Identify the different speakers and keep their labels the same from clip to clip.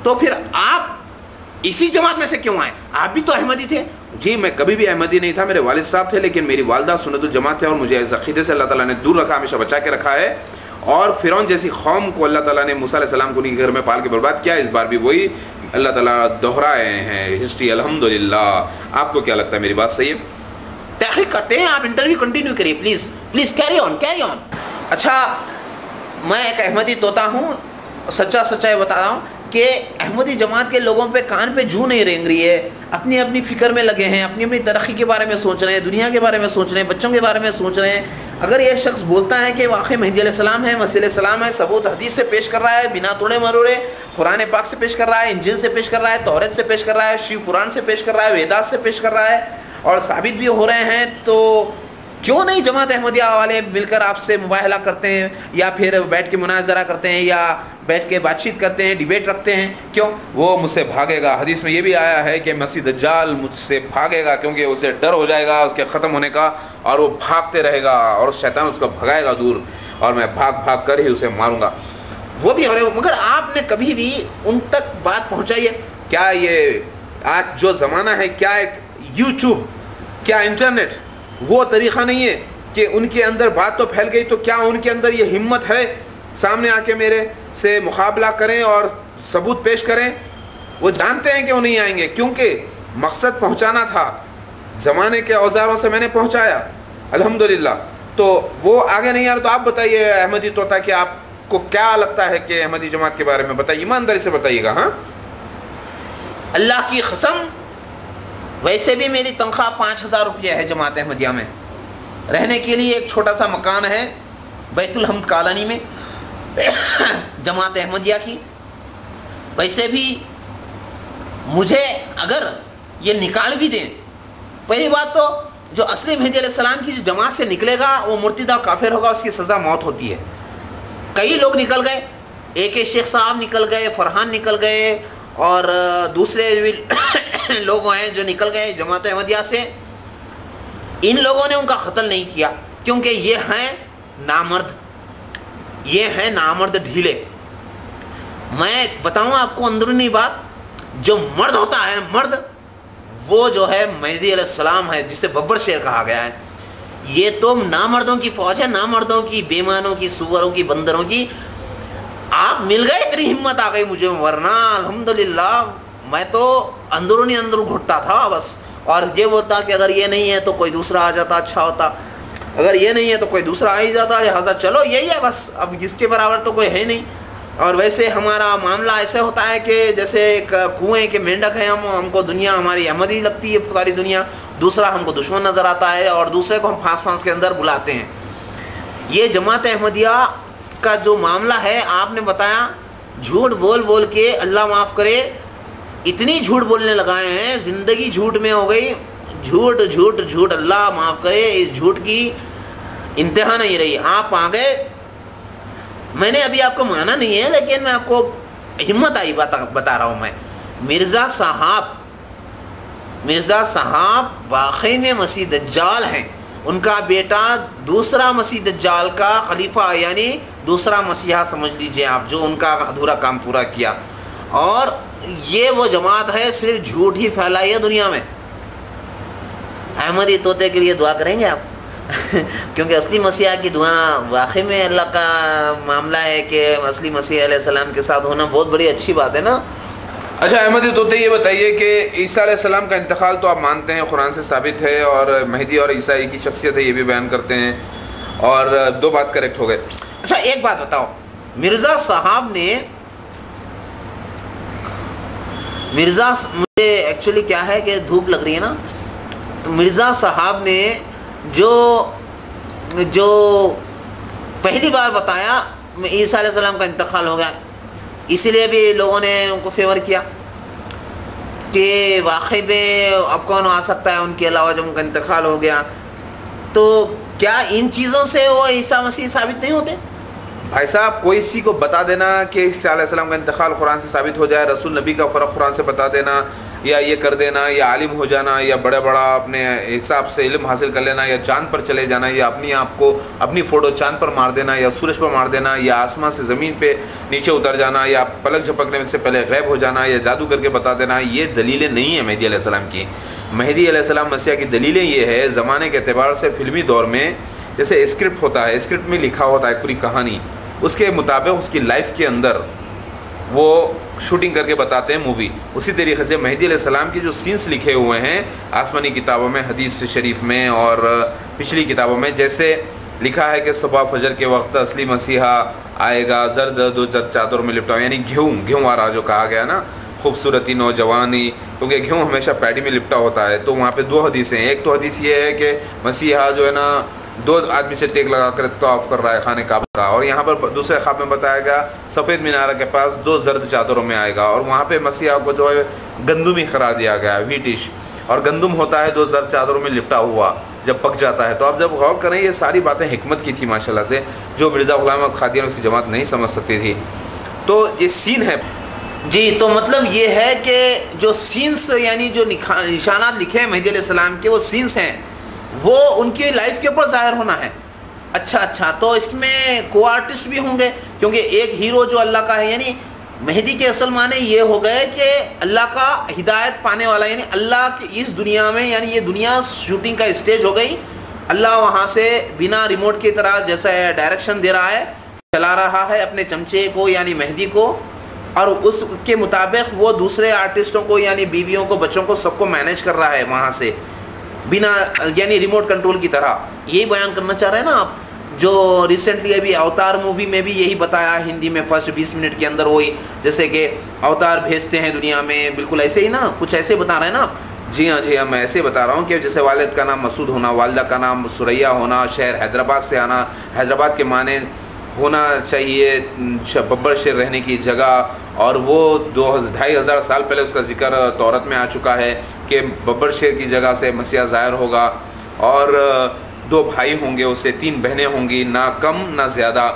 Speaker 1: تو پھر آپ اسی جماعت میں سے کیوں آئے؟ آپ بھی تو احمدی تھے. جی میں کبھی بھی احمدی نہیں تھا, میرے والد صاحب تھے, لیکن میری والدہ سنت الجماعت تھے اور مجھے اس عقیدے سے اللہ تعالیٰ نے دور رکھا, ہمیشہ بچا کے رکھا ہے. اور فرعون جیسی قوم کو اللہ تعالیٰ نے موسیٰ علیہ السلام کو ان کے گھر میں پال کے برباد کیا, اس بار بھی وہی اللہ تعالیٰ دہرائے ہیں ہسٹری الحمدللہ. آپ کو کیا لگتا ہے میری بات صحیح ہے؟
Speaker 2: تحقیق کرتے ہیں, آپ انٹرویو کنٹینیو کریے پلیز پلیز, کیری آن.
Speaker 1: اچھا
Speaker 2: میں ایک احمدی طوطا ہوں, سچائی بتا رہا ہوں کہ احمدی جماعت کے لوگوں پہ کان پہ جو نہیں رینگ رہی ہے, اپنی اپنی فکر میں لگے ہیں, اپنی اپنی ترقی کے بارے میں سوچ رہے ہیں, دنیا کے بارے میں سوچ رہے ہیں, بچوں کے بارے میں سوچ رہے ہیں. اگر یہ شخص بولتا ہے کہ واقعی مہدی علیہ السلام ہے, مسیح علیہ السلام ہے, ثبوت حدیث سے پیش کر رہا ہے, بنا توڑے مروڑے قرآن پاک سے پیش کر رہا ہے, انجیل سے پیش کر رہا ہے, توریت سے پیش کر رہا ہے, شیو قرآن سے پیش کر رہا ہے, ویدات سے پیش کر رہا ہے, اور ثابت بھی ہو رہے ہیں, تو کیوں نہیں جماعت احمدیہ والے مل کر آپ سے مباہلہ کرتے ہیں, یا پھر بیٹھ کے مناظرہ کرتے ہیں, یا بیٹھ کے بات چیت کرتے ہیں, ڈیبیٹ رکھتے ہیں؟ کیوں؟
Speaker 1: وہ مجھ سے بھاگے گا. حدیث میں یہ بھی آیا ہے کہ مسیح دجال مجھ سے بھاگے گا, کیونکہ اسے ڈر ہو جائے گا اس کے ختم ہونے کا, اور وہ بھاگتے رہے گا, اور شیطان اس کو بھگائے گا دور, اور میں بھاگ کر ہی اسے ماروں گا.
Speaker 2: وہ بھی ہو رہے, مگر آپ نے کبھی بھی ان تک بات پہنچائی ہے؟
Speaker 1: کیا یہ آج جو زمانہ ہے, کیا ایک یوٹیوب, کیا انٹرنیٹ وہ طریقہ نہیں ہے کہ ان کے اندر بات تو پھیل گئی, تو کیا ان کے اندر یہ ہمت ہے سامنے آ کے میرے سے مقابلہ کریں اور ثبوت پیش کریں؟ وہ جانتے ہیں کہ وہ نہیں آئیں گے, کیونکہ مقصد پہنچانا تھا, زمانے کے اوزاروں سے میں نے پہنچایا الحمدللہ. تو وہ آگے نہیں آ رہا. تو آپ بتائیے احمدی طوطا کہ آپ کو کیا لگتا ہے کہ احمدی جماعت کے بارے میں بتائیے, ایمانداری سے بتائیے گا. ہاں
Speaker 2: اللہ کی قسم, ویسے بھی میری تنخواہ 5,000 روپیہ ہے جماعت احمدیہ میں, رہنے کے لیے ایک چھوٹا سا مکان ہے بیت الحمد کالانی میں جماعت احمدیہ کی. ویسے بھی مجھے اگر یہ نکال بھی دیں, پہلی بات تو جو اصلی مہدی علیہ السلام کی جو جماعت سے نکلے گا وہ مرتد اور کافر ہوگا, اس کی سزا موت ہوتی ہے. کئی لوگ نکل گئے, AK شیخ صاحب نکل گئے, فرحان نکل گئے, اور دوسرے بھی لوگ ہیں جو نکل گئے جماعت احمدیہ سے. ان لوگوں نے ان کا قتل نہیں کیا, کیونکہ یہ ہیں نامرد, یہ ہیں نامرد ڈھیلے. میں بتاؤں آپ کو اندرونی بات, جو مرد ہوتا ہے مرد, وہ جو ہے مہدی علیہ السلام ہے, جسے ببر شیر کہا گیا ہے. یہ تو نامردوں کی فوج ہے, نامردوں کی, بیمانوں کی, سوروں کی, بندروں کی. آپ مل گئے, اتنی ہمت آ گئی مجھے, ورنہ الحمدللہ میں تو اندرونی اندر گھٹتا تھا بس. اور یہ ہوتا کہ اگر یہ نہیں ہے تو کوئی دوسرا آ جاتا, اچھا ہوتا, اگر یہ نہیں ہے تو کوئی دوسرا آ ہی جاتا, لہٰذا چلو یہی ہے بس, اب جس کے برابر تو کوئی ہے نہیں. اور ویسے ہمارا معاملہ ایسے ہوتا ہے کہ جیسے ایک کنویں کے مینڈک ہیں ہم کو دنیا ہماری احمدی لگتی ہے ساری دنیا, دوسرا ہم کو دشمن نظر آتا ہے, اور دوسرے کو ہم پھانس کے اندر بلاتے ہیں. یہ جماعت احمدیہ کا جو معاملہ ہے, آپ نے بتایا جھوٹ بول کے, اللہ معاف کرے, اتنی جھوٹ بولنے لگائے ہیں, زندگی جھوٹ میں ہو گئی, جھوٹ, اللہ معاف کرے, اس جھوٹ کی انتہا نہیں رہی. آپ آ گئے, میں نے ابھی آپ کو مانا نہیں ہے, لیکن میں آپ کو ہمت آئی بتا رہا ہوں. میں مرزا صاحب واقعی میں مسیح دجال ہیں. ان کا بیٹا دوسرا مسیح دجال کا خلیفہ, یعنی دوسرا مسیحا سمجھ لیجئے آپ, جو ان کا ادھورا کام پورا کیا. اور یہ وہ جماعت ہے صرف جھوٹ ہی پھیلائی ہے دنیا میں. احمدی طوطے کے لیے دعا کریں گے آپ کیونکہ اصلی مسیحا کی دعا واقعی میں اللہ کا معاملہ ہے کہ اصلی مسیح علیہ السلام کے ساتھ ہونا بہت بڑی اچھی بات ہے نا.
Speaker 1: اچھا احمدی طوطے یہ بتائیے کہ عیسیٰ علیہ السلام کا انتقال تو آپ مانتے ہیں, قرآن سے ثابت ہے, اور مہدی اور عیسیٰ کی شخصیت ہے یہ بھی بیان کرتے ہیں, اور دو بات کریکٹ ہو گئے.
Speaker 2: اچھا ایک بات بتاؤ, مرزا صاحب نے مجھے ایکچولی کیا ہے کہ دھوپ لگ رہی ہے نا, تو مرزا صاحب نے جو پہلی بار بتایا عیسیٰ علیہ السلام کا انتقال ہو گیا, اسی لیے بھی لوگوں نے ان کو فیور کیا کہ واقعی میں اب کون آ سکتا ہے ان کے علاوہ جب ان کا انتقال ہو گیا. تو کیا ان چیزوں سے وہ عیسیٰ مسیح ثابت نہیں ہوتے؟
Speaker 1: بھائی صاحب کوئی اسی کو بتا دینا کہ عیسیٰ علیہ السلام کا انتقال قرآن سے ثابت ہو جائے, رسول نبی کا فرق قرآن سے بتا دینا, یا یہ کر دینا یا عالم ہو جانا یا بڑا اپنے حساب سے علم حاصل کر لینا یا چاند پر چلے جانا یا اپنی آپ کو اپنی فوٹو چاند پر مار دینا یا سورج پر مار دینا یا آسمان سے زمین پہ نیچے اتر جانا یا پلک جھپکنے سے پہلے غائب ہو جانا یا جادو کر کے بتا دینا، یہ دلیلیں نہیں ہیں مہدی علیہ السلام کی. مہدی علیہ السلام مسیح کی دلیلیں یہ ہے زمانے کے اعتبار سے فلمی دور میں جیسے اسکرپٹ ہوتا ہے، اسکرپٹ میں لکھا ہوتا ہے پوری کہانی، اس کے مطابق اس کی لائف کے اندر وہ شوٹنگ کر کے بتاتے ہیں مووی. اسی طریقے سے مہدی علیہ السلام کی جو سینس لکھے ہوئے ہیں آسمانی کتابوں میں، حدیث شریف میں اور پچھلی کتابوں میں، جیسے لکھا ہے کہ صبح فجر کے وقت اصلی مسیحا آئے گا، زرد دو زرد چادر میں لپٹا، یعنی گھیوں آ رہا جو کہا گیا نا، خوبصورتی نوجوانی، کیونکہ گھیوں ہمیشہ پیڈی میں لپٹا ہوتا ہے. تو وہاں پہ دو حدیثیں ہیں. ایک تو حدیث یہ ہے کہ مسیحا جو ہے نا 2 آدمی سے ٹیک لگا کر طواف کر رہا ہے خانہ کعبہ کا، اور یہاں پر دوسرے خواب میں بتایا گیا سفید مینارہ کے پاس 2 زرد چادروں میں آئے گا، اور وہاں پہ مسیحا کو جو ہے گندم قرار دیا گیا ہے، ویٹش، اور گندم ہوتا ہے 2 زرد چادروں میں لپٹا ہوا جب پک جاتا ہے. تو آپ جب غور کریں یہ ساری باتیں حکمت کی تھی ماشاءاللہ سے، جو مرزا غلام احمد قادیانی اس کی جماعت نہیں سمجھ سکتی تھی. تو یہ سین ہے
Speaker 2: جی. تو مطلب یہ ہے کہ جو سینس یعنی جو نشانات لکھے ہیں مہدی علیہ السلام کے، وہ سینس ہیں، وہ ان کی لائف کے اوپر ظاہر ہونا ہے. اچھا تو اس میں کو آرٹسٹ بھی ہوں گے، کیونکہ ایک ہیرو جو اللہ کا ہے، یعنی مہدی کے اصل معنی یہ ہو گئے کہ اللہ کا ہدایت پانے والا، یعنی اللہ کی اس دنیا میں، یعنی یہ دنیا شوٹنگ کا اسٹیج ہو گئی، اللہ وہاں سے بنا ریموٹ کی طرح جیسا ڈائریکشن دے رہا ہے، چلا رہا ہے اپنے چمچے کو یعنی مہدی کو، اور اس کے مطابق وہ دوسرے آرٹسٹوں کو یعنی بیویوں کو، بچوں کو، سب کو مینیج کر رہا ہے وہاں سے بنا یعنی ریموٹ کنٹرول کی طرح. یہی بیان کرنا چاہ رہے ہیں نا آپ؟ جو ریسنٹلی ابھی اوتار مووی میں بھی یہی بتایا ہندی میں، فرسٹ 20 منٹ کے اندر وہی جیسے کہ اوتار بھیجتے ہیں دنیا میں، بالکل ایسے ہی نا، کچھ ایسے بتا رہے ہیں نا آپ؟
Speaker 1: جی ہاں میں ایسے بتا رہا ہوں کہ جیسے والد کا نام مسعود ہونا، والدہ کا نام سریا ہونا، شہر حیدرآباد سے آنا، حیدرآباد کے معنی ہونا چاہیے ببر شیر رہنے کی جگہ، اور وہ 2500 سال پہلے اس کا ذکر تورات میں آ چکا ہے کہ ببر شیر کی جگہ سے مسیح ظاہر ہوگا، اور 2 بھائی ہوں گے اسے، 3 بہنیں ہوں گی، نہ کم نہ زیادہ،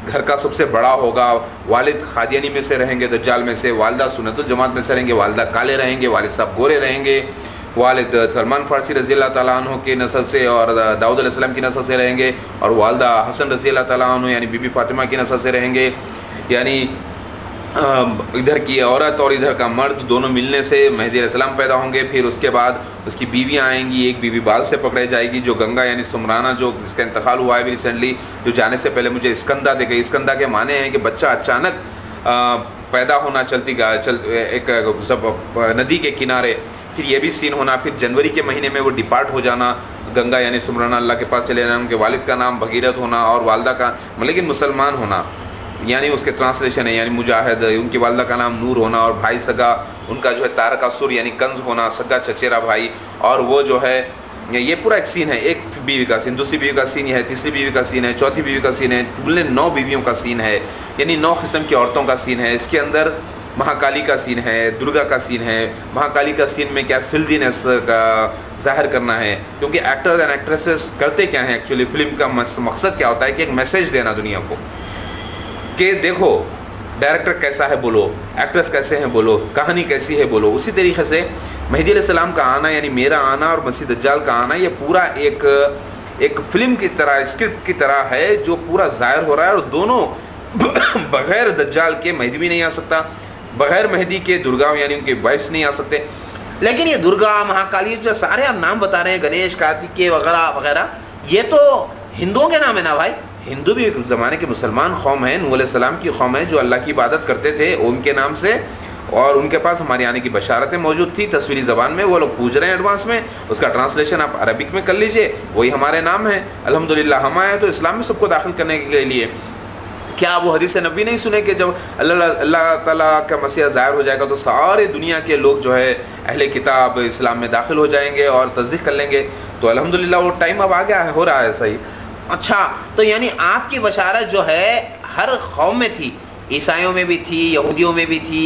Speaker 1: گھر کا سب سے بڑا ہوگا، والد قادیانی میں سے رہیں گے، دجال میں سے، والدہ سنت الجماعت میں سے رہیں گے، والدہ کالے رہیں گے، والد صاحب گورے رہیں گے، والد سلمان فارسی رضی اللہ تعالیٰ عنہ کی نسل سے اور داؤد علیہ السلام کی نسل سے رہیں گے، اور والدہ حسن رضی اللہ تعالیٰ عنہ یعنی بی بی فاطمہ کی نسل سے رہیں گے. یعنی ادھر کی عورت اور ادھر کا مرد دونوں ملنے سے مہدی علیہ السلام پیدا ہوں گے. پھر اس کے بعد اس کی بیویاں آئیں گی، ایک بیوی بال سے پکڑے جائے گی جو گنگا یعنی سمرانہ، جو جس کا انتقال ہوا ہے بھی ریسنٹلی، جو جانے سے پہلے مجھے اسکندہ دے گئی. اسکندہ کے معنی ہیں کہ بچہ اچانک پیدا ہونا، ایک ندی کے کنارے. پھر یہ بھی سین ہونا، پھر جنوری کے مہینے میں وہ ڈپارٹ ہو جانا، گنگا یعنی سمرانہ اللہ کے پاس چلے جانا. ان کے والد کا نام بھگیرت ہونا اور والدہ کا لیکن مسلمان ہونا، یعنی اس کے ٹرانسلیشن ہے یعنی مجاہد. ان کی والدہ کا نام نور ہونا، اور بھائی سگا ان کا جو ہے تارکا سر یعنی کنز ہونا، سگا چچیرا بھائی. اور وہ جو ہے یہ پورا ایک سین ہے، ایک بیوی کا سین، دوسری بیوی کا سین ہے، تیسری بیوی کا سین ہے، چوتھی بیوی کا سین ہے، 9 بیویوں کا سین ہے، یعنی 9 قسم کی عورتوں کا سین ہے. اس کے اندر مہاکالی کا سین ہے، درگا کا سین ہے. مہاکالی کا سین میں کیا فلدینس کا ظاہر کرنا ہے، کیونکہ ایکٹرز اینڈ ایکٹریسز کرتے کیا ہیں ایکچولی، فلم کا مقصد کیا ہوتا ہے کہ ایک میسیج دینا دنیا کو کہ دیکھو ڈائریکٹر کیسا ہے بولو، ایکٹرز کیسے ہیں بولو، کہانی کیسی ہے بولو. اسی طریقے سے مہدی علیہ السلام کا آنا یعنی میرا آنا اور مسیح دجال کا آنا، یہ پورا ایک فلم کی طرح، اسکرپٹ کی طرح ہے جو پورا ظاہر ہو رہا ہے. اور دونوں بغیر دجال کے مہدی بھی نہیں آ سکتا، بغیر مہدی کے درگا یعنی ان کے وائفس نہیں آ سکتے.
Speaker 2: لیکن یہ درگا، مہاکالی جو سارے آپ نام بتا رہے ہیں، گنیش، کارتکے وغیرہ وغیرہ، یہ تو ہندوؤں کے نام ہے نا بھائی. ہندو بھی ایک زمانے کے مسلمان قوم ہیں، نوح علیہ السلام کی قوم ہے جو اللہ کی عبادت کرتے تھے ان کے نام سے، اور ان کے پاس ہمارے آنے کی بشارتیں موجود تھی تصویری زبان میں. وہ لوگ پوچھ رہے ہیں ایڈوانس میں، اس کا ٹرانسلیشن آپ عربک میں کر لیجئے، وہی ہمارے نام ہیں. الحمدللہ ہم آئے تو اسلام میں سب کو داخل کرنے کے لیے. کیا وہ حدیث نبی نہیں سنے کہ جب اللہ تعالیٰ کا مسیح ظاہر ہو جائے گا تو سارے دنیا کے لوگ جو ہے اہل کتاب اسلام میں داخل ہو جائیں گے اور تصدیق کر لیں گے؟ تو الحمدللہ وہ ٹائم اب آ گیا ہے، ہو رہا ہے صحیح. اچھا، تو یعنی آپ کی بشارت جو ہے ہر قوم میں تھی، عیسائیوں میں بھی تھی، یہودیوں میں بھی تھی،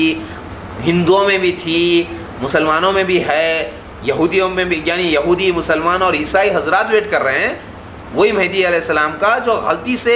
Speaker 2: ہندوؤں میں بھی تھی، مسلمانوں میں بھی ہے، یہودیوں میں بھی، یعنی یہودی، مسلمان اور عیسائی حضرات ویٹ کر رہے ہیں وہی مہدی علیہ السلام کا جو غلطی سے